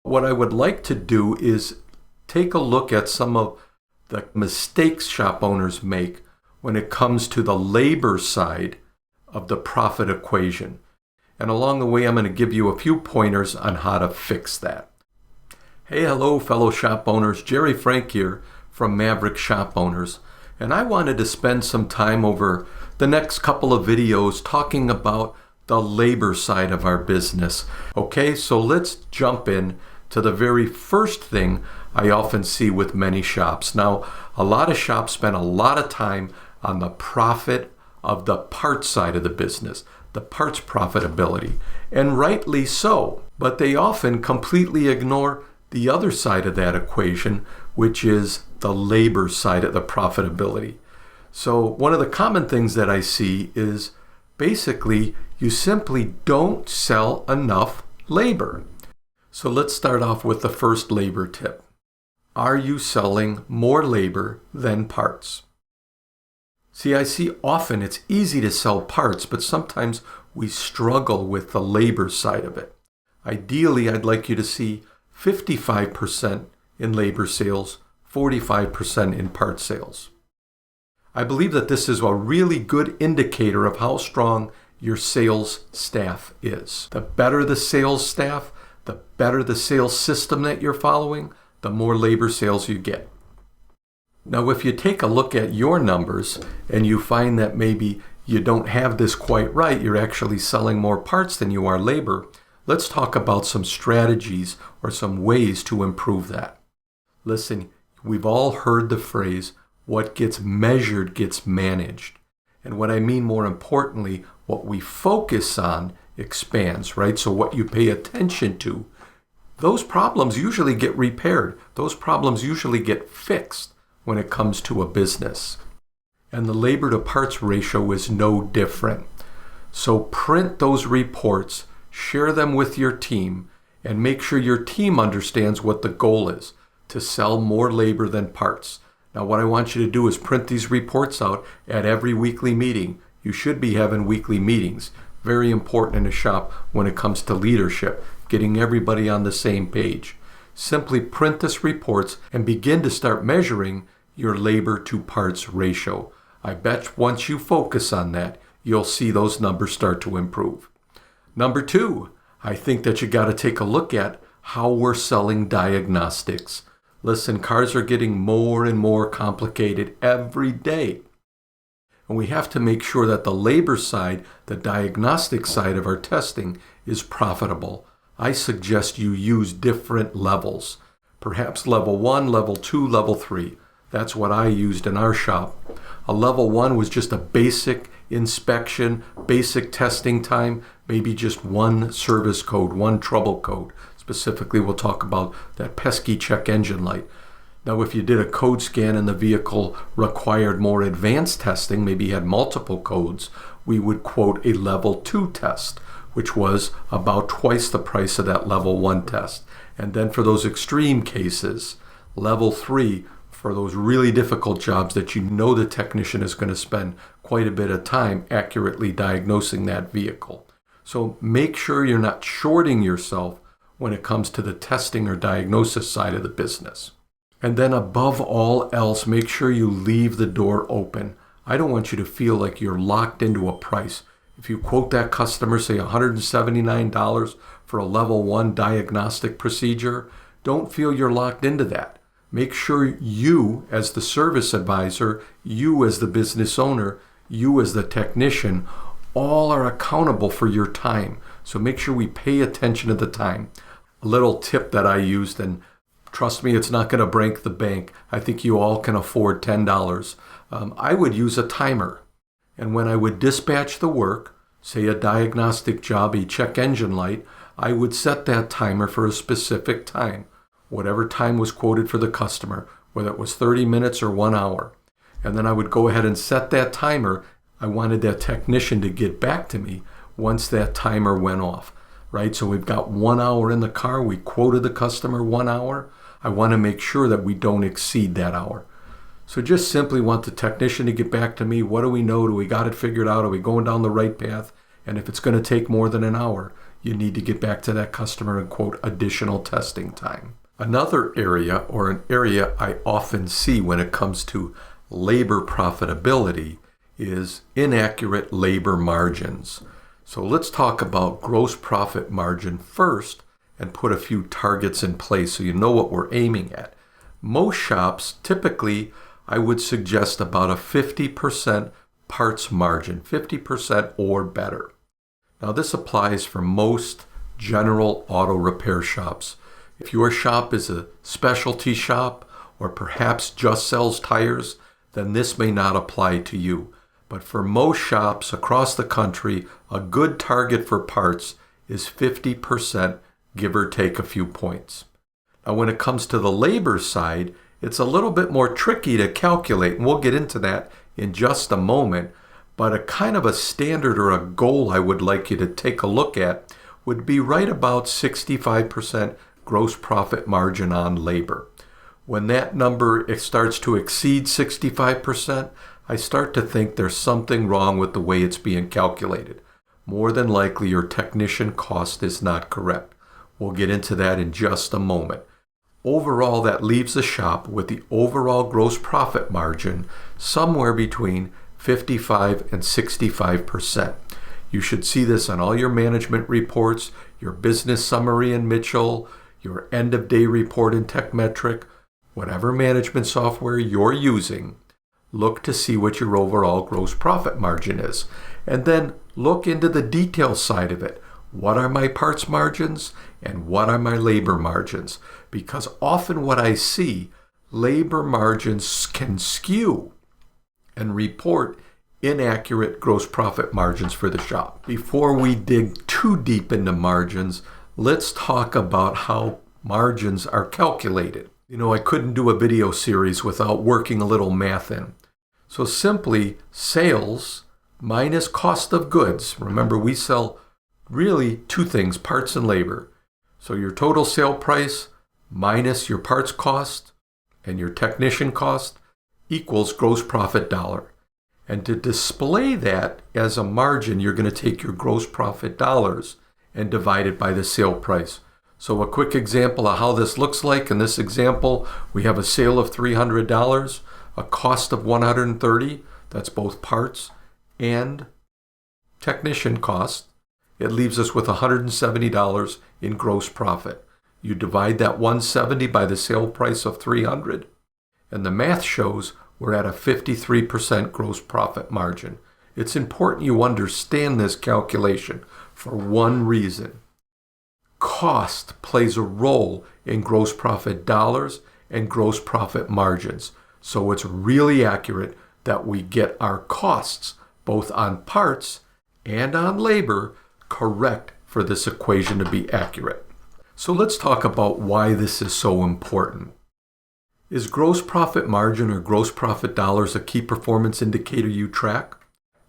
What I would like to do is take a look at some of the mistakes shop owners make when it comes to the labor side of the profit equation. And along the way, I'm going to give you a few pointers on how to fix that. Hey, hello, fellow shop owners. Gerry Frank here from Maverick Shop Owners. And I wanted to spend some time over the next couple of videos talking about the labor side of our business. Okay, so let's jump in to the very first thing I often see with many shops. Now, a lot of shops spend a lot of time on the profit of the parts side of the business, the parts profitability, and rightly so. But they often completely ignore the other side of that equation, which is the labor side of the profitability. So one of the common things that I see is basically you simply don't sell enough labor. So let's start off with the first labor tip. Are you selling more labor than parts? See, I see often it's easy to sell parts, but sometimes we struggle with the labor side of it. Ideally, I'd like you to see 55% in labor sales, 45% in part sales. I believe that this is a really good indicator of how strong your sales staff is. The better the sales staff, the better the sales system that you're following, the more labor sales you get. Now, if you take a look at your numbers and you find that maybe you don't have this quite right, you're actually selling more parts than you are labor, let's talk about some strategies or some ways to improve that. Listen, we've all heard the phrase, what gets measured gets managed. And what I mean more importantly, what we focus on expands, right? So what you pay attention to, those problems usually get repaired. Those problems usually get fixed when it comes to a business. And the labor to parts ratio is no different. So print those reports, share them with your team, and make sure your team understands what the goal is, to sell more labor than parts. Now what I want you to do is print these reports out at every weekly meeting. You should be having weekly meetings. Very important in a shop when it comes to leadership, getting everybody on the same page. Simply print this reports and begin to start measuring your labor to parts ratio. I bet once you focus on that, you'll see those numbers start to improve. Number two, I think that you got to take a look at how we're selling diagnostics. Listen, cars are getting more and more complicated every day. And we have to make sure that the labor side, the diagnostic side of our testing is profitable. I suggest you use different levels, perhaps level 1, level 2, level 3. That's what I used in our shop. A level 1 was just a basic inspection, basic testing time, maybe just one service code, one trouble code. Specifically, we'll talk about that pesky check engine light. Now, if you did a code scan and the vehicle required more advanced testing, maybe you had multiple codes, we would quote a level 2 test, which was about twice the price of that level 1 test. And then for those extreme cases, level 3, for those really difficult jobs that you know the technician is going to spend quite a bit of time accurately diagnosing that vehicle. So make sure you're not shorting yourself when it comes to the testing or diagnosis side of the business. And then above all else, make sure you leave the door open. I don't want you to feel like you're locked into a price. If you quote that customer, say $179 for a level 1 diagnostic procedure, don't feel you're locked into that. Make sure you as the service advisor, you as the business owner, you as the technician, all are accountable for your time. So make sure we pay attention to the time. A little tip that I used, and trust me, it's not going to break the bank. I think you all can afford $10. I would use a timer. And when I would dispatch the work, say a diagnostic job, a check engine light, I would set that timer for a specific time. Whatever time was quoted for the customer, whether it was 30 minutes or 1 hour. And then I would go ahead and set that timer. I wanted that technician to get back to me once that timer went off, right? So we've got 1 hour in the car. We quoted the customer 1 hour. I want to make sure that we don't exceed that hour. So just simply want the technician to get back to me. What do we know? Do we got it figured out? Are we going down the right path? And if it's going to take more than an hour, you need to get back to that customer and quote additional testing time. Another area, or an area I often see when it comes to labor profitability, is inaccurate labor margins. So let's talk about gross profit margin first and put a few targets in place so you know what we're aiming at. Most shops, typically, I would suggest about a 50% parts margin, 50% or better. Now this applies for most general auto repair shops. If your shop is a specialty shop or perhaps just sells tires, then this may not apply to you. But for most shops across the country, a good target for parts is 50%, give or take a few points. Now when it comes to the labor side, it's a little bit more tricky to calculate, and we'll get into that in just a moment. But a kind of a standard or a goal I would like you to take a look at would be right about 65% gross profit margin on labor. When that number starts to exceed 65%, I start to think there's something wrong with the way it's being calculated. More than likely your technician cost is not correct. We'll get into that in just a moment. Overall, that leaves the shop with the overall gross profit margin somewhere between 55 and 65%. You should see this on all your management reports, your business summary in Mitchell, your end of day report in TechMetric, whatever management software you're using. Look to see what your overall gross profit margin is. And then look into the detail side of it. What are my parts margins and what are my labor margins? Because often what I see, labor margins can skew and report inaccurate gross profit margins for the shop. Before we dig too deep into margins, let's talk about how margins are calculated. I couldn't do a video series without working a little math in. So simply sales minus cost of goods. Remember, we sell really two things, parts and labor. So your total sale price minus your parts cost and your technician cost equals gross profit dollar. And to display that as a margin, you're going to take your gross profit dollars and divide it by the sale price. So a quick example of how this looks like. In this example, we have a sale of $300, a cost of $130. That's both parts and technician cost. It leaves us with $170 in gross profit. You divide that $170 by the sale price of $300, and the math shows we're at a 53% gross profit margin. It's important you understand this calculation for one reason. Cost plays a role in gross profit dollars and gross profit margins. So it's really accurate that we get our costs, both on parts and on labor, correct for this equation to be accurate. So let's talk about why this is so important. Is gross profit margin or gross profit dollars a key performance indicator you track?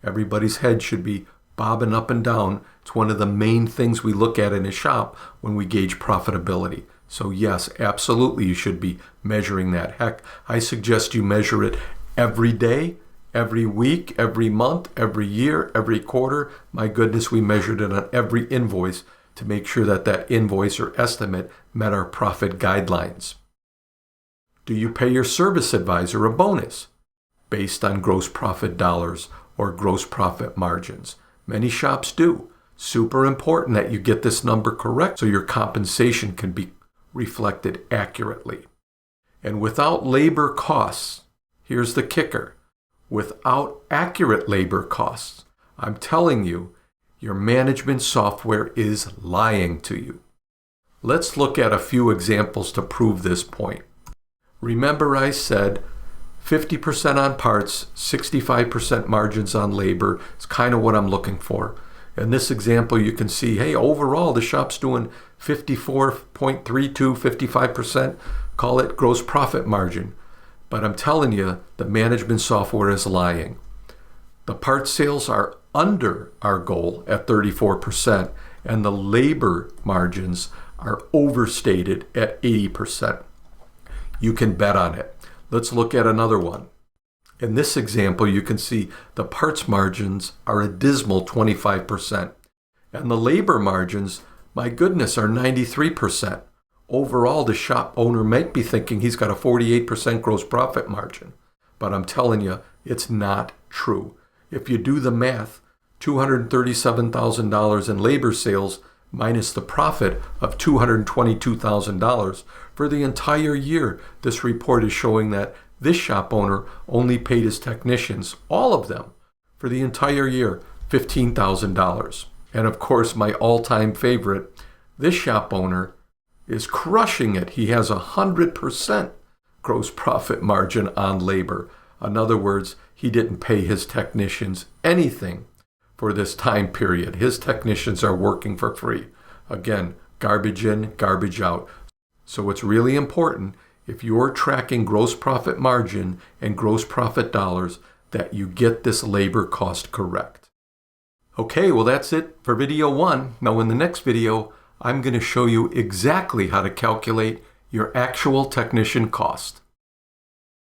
Everybody's head should be bobbing up and down. It's one of the main things we look at in a shop when we gauge profitability. So yes, absolutely you should be measuring that. Heck, I suggest you measure it every day, every week, every month, every year, every quarter. My goodness, we measured it on every invoice to make sure that that invoice or estimate met our profit guidelines. Do you pay your service advisor a bonus based on gross profit dollars or gross profit margins? Many shops do. Super important that you get this number correct so your compensation can be reflected accurately. And without labor costs, here's the kicker. Without accurate labor costs, I'm telling you, your management software is lying to you. Let's look at a few examples to prove this point. Remember I said 50% on parts, 65% margins on labor is kind of what I'm looking for. In this example, you can see, hey, overall, the shop's doing 54.32, 55%, call it gross profit margin. But I'm telling you, the management software is lying. The parts sales are under our goal at 34%, and the labor margins are overstated at 80%. You can bet on it. Let's look at another one. In this example, you can see the parts margins are a dismal 25%, and the labor margins my goodness, are 93%. Overall, the shop owner might be thinking he's got a 48% gross profit margin. But I'm telling you, it's not true. If you do the math, $237,000 in labor sales minus the profit of $222,000 for the entire year, this report is showing that this shop owner only paid his technicians, all of them, for the entire year, $15,000. And of course, my all-time favorite, this shop owner is crushing it. He has 100% gross profit margin on labor. In other words, he didn't pay his technicians anything for this time period. His technicians are working for free. Again, garbage in, garbage out. So it's really important, if you're tracking gross profit margin and gross profit dollars, that you get this labor cost correct. Okay, well that's it for video 1. Now in the next video, I'm going to show you exactly how to calculate your actual technician cost.